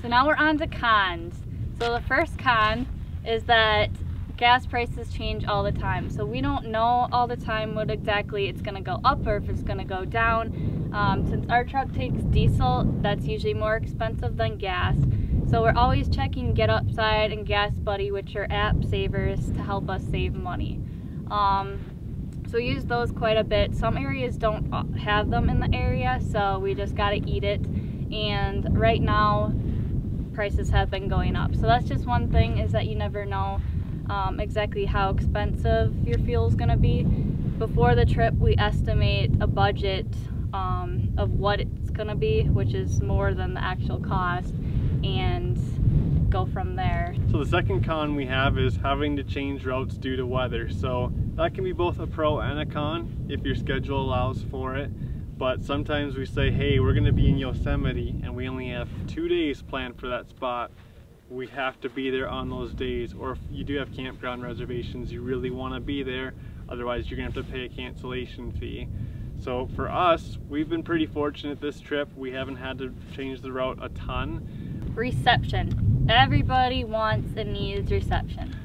So now we're on to cons. So the first con is that gas prices change all the time. So we don't know all the time what exactly it's gonna go up or if it's gonna go down. Since our truck takes diesel, that's usually more expensive than gas. So we're always checking Get Upside and Gas Buddy, which are app savers to help us save money. So we use those quite a bit. Some areas don't have them in the area, so we just gotta eat it. And right now, prices have been going up. So that's just one thing, is that you never know exactly how expensive your fuel is gonna be. Before the trip, we estimate a budget of what it's gonna be, which is more than the actual cost, and go from there. So the second con we have is having to change routes due to weather. So that can be both a pro and a con if your schedule allows for it. But sometimes we say, hey, we're gonna be in Yosemite and we only have 2 days planned for that spot. We have to be there on those days. Or if you do have campground reservations, you really wanna be there. Otherwise, you're gonna have to pay a cancellation fee. So for us, we've been pretty fortunate this trip. We haven't had to change the route a ton. Reception. Everybody wants and needs reception.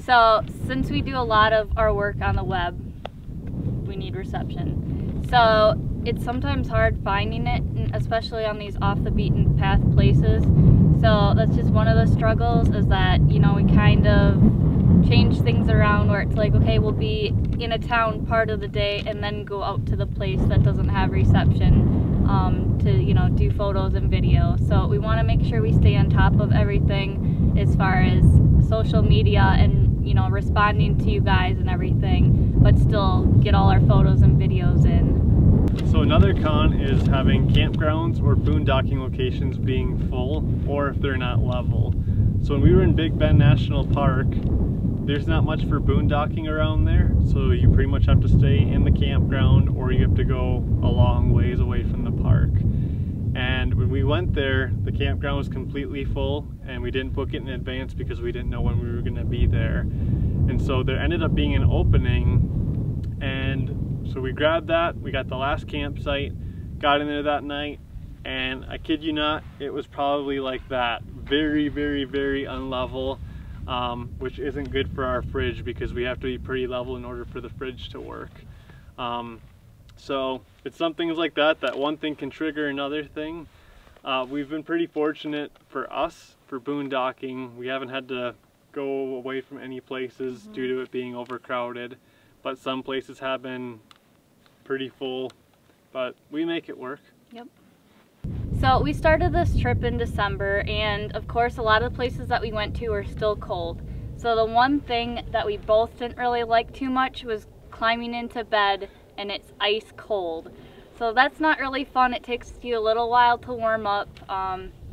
So since we do a lot of our work on the web, we need reception. So it's sometimes hard finding it, especially on these off the beaten path places. So that's just one of the struggles, is that, you know, we kind of change things around where it's like, okay, we'll be in a town part of the day and then go out to the place that doesn't have reception to, you know, do photos and video. So we want to make sure we stay on top of everything as far as social media and, you know, responding to you guys and everything, but still get all our photos and videos in. So another con is having campgrounds or boondocking locations being full, or if they're not level. So when we were in Big Bend National Park, there's not much for boondocking around there, so you pretty much have to stay in the campground, or you have to go a long ways away from the park. And when we went there, the campground was completely full, and we didn't book it in advance because we didn't know when we were going to be there. And so there ended up being an opening, and so we grabbed that. We got the last campsite, got in there that night, and I kid you not, it was probably like that. Very, very, very unlevel. Which isn't good for our fridge because we have to be pretty level in order for the fridge to work. So it's some things like that, that one thing can trigger another thing. We've been pretty fortunate for us, for boondocking. We haven't had to go away from any places due to it being overcrowded, but some places have been pretty full, but we make it work. Yep. So we started this trip in December, and of course a lot of the places that we went to were still cold. So the one thing that we both didn't really like too much was climbing into bed and it's ice cold. So that's not really fun. It takes you a little while to warm up.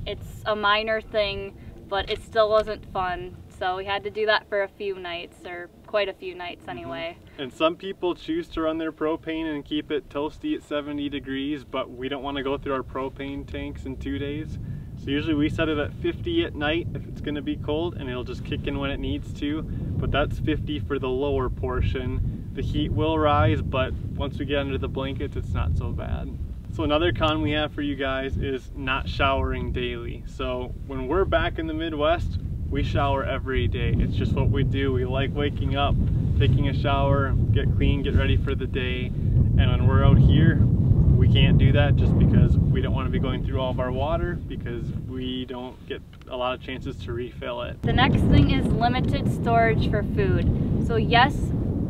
It's a minor thing, but it still wasn't fun. So we had to do that for a few nights, or quite a few nights anyway. And some people choose to run their propane and keep it toasty at 70 degrees, but we don't want to go through our propane tanks in 2 days. So usually we set it at 50 at night if it's going to be cold, and it'll just kick in when it needs to. But that's 50 for the lower portion. The heat will rise, but once we get under the blankets, it's not so bad. So another con we have for you guys is not showering daily. So when we're back in the Midwest, we shower every day. It's just what we do. We like waking up, taking a shower, get clean, get ready for the day. And when we're out here, we can't do that just because we don't want to be going through all of our water, because we don't get a lot of chances to refill it. The next thing is limited storage for food. So yes,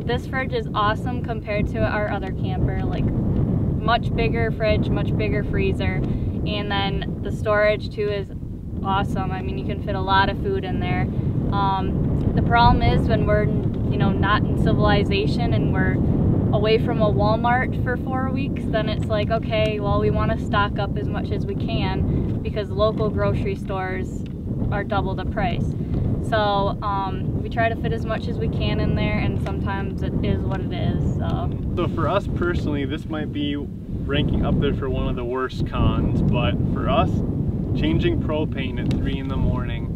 this fridge is awesome compared to our other camper, like much bigger fridge, much bigger freezer, and then the storage too is awesome. I mean, you can fit a lot of food in there. The problem is when we're, you know, not in civilization and we're away from a Walmart for 4 weeks, then it's like, okay, well, we want to stock up as much as we can because local grocery stores are double the price. So we try to fit as much as we can in there, and sometimes it is what it is. So for us personally, this might be ranking up there for one of the worst cons, but for us, changing propane at 3 in the morning,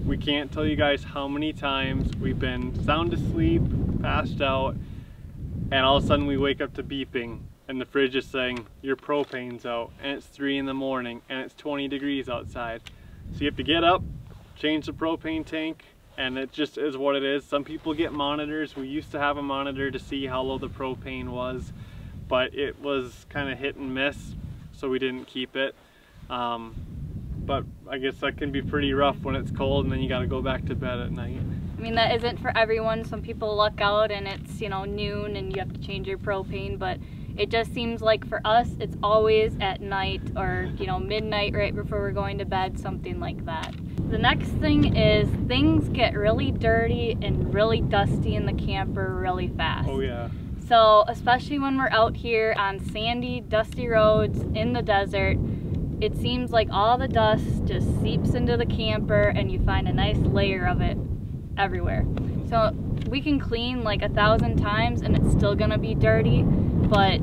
we can't tell you guys how many times we've been sound asleep, passed out, and all of a sudden we wake up to beeping. and the fridge is saying your propane's out, and it's 3 in the morning and it's 20 degrees outside. So you have to get up, change the propane tank, and it just is what it is. Some people get monitors. We used to have a monitor to see how low the propane was, but it was kind of hit and miss, so we didn't keep it. But I guess that can be pretty rough when it's cold and then you got to go back to bed at night. I mean, that isn't for everyone. Some people luck out and it's, you know, noon and you have to change your propane, but it just seems like for us it's always at night or, you know, midnight right before we're going to bed, something like that. The next thing is things get really dirty and really dusty in the camper really fast. Oh yeah. So especially when we're out here on sandy, dusty roads in the desert, it seems like all the dust just seeps into the camper and you find a nice layer of it everywhere. So we can clean like 1,000 times and it's still gonna be dirty, but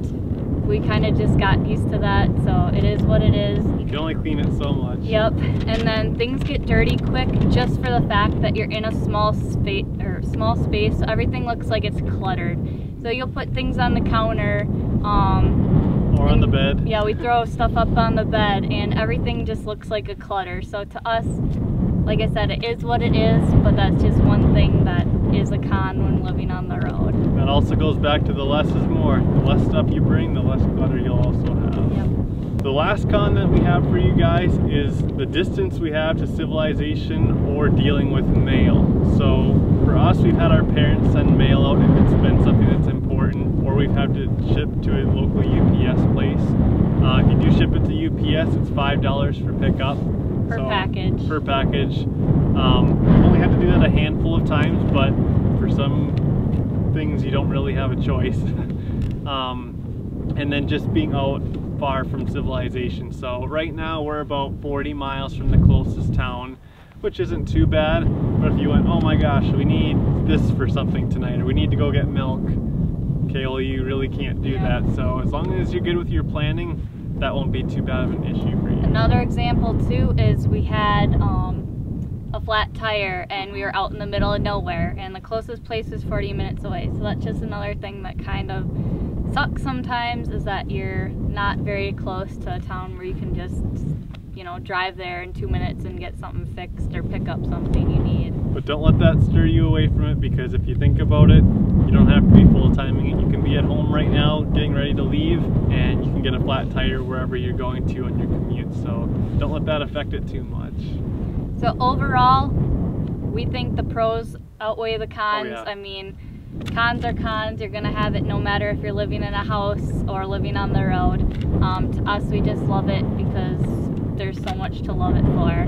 we kind of just got used to that, so it is what it is. You can only clean it so much. Yep, and then things get dirty quick just for the fact that you're in a small space, so everything looks like it's cluttered. So you'll put things on the counter, or on the bed. Yeah, we throw stuff up on the bed and everything just looks like a clutter. So to us, like I said, it is what it is, but that's just one thing that is a con when living on the road. That also goes back to the less is more. The less stuff you bring, the less clutter you'll also have. Yep. The last con that we have for you guys is the distance we have to civilization or dealing with mail. So for us, we've had our parents send mail out if it's been something that's important, or we've had to ship to a local UPS place. If you do ship it to UPS, it's $5 for pickup. Per package. Per package. We've only had to do that a handful of times, but for some things you don't really have a choice. And then just being out far from civilization. So right now we're about 40 miles from the closest town, which isn't too bad, but if you went, oh my gosh, we need this for something tonight, or we need to go get milk, okay, well you really can't do that. So as long as you're good with your planning, that won't be too bad of an issue for you. Another example too is we had a flat tire and we were out in the middle of nowhere and the closest place is 40 minutes away. So that's just another thing that kind of sucks sometimes, is that you're not very close to a town where you can just, you know, drive there in 2 minutes and get something fixed or pick up something you need. But don't let that stir you away from it, because if you think about it, you don't have to be full timing it. You can be at home right now getting ready to leave and you can get a flat tire wherever you're going to on your commute. So don't let that affect it too much. So overall, we think the pros outweigh the cons. Oh, yeah. I mean, cons are cons. You're gonna have it no matter if you're living in a house or living on the road. To us, we just love it because there's so much to love it for.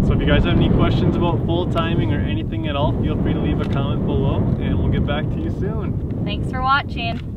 So if you guys have any questions about full timing or anything at all, feel free to leave a comment below and we'll get back to you soon. Thanks for watching.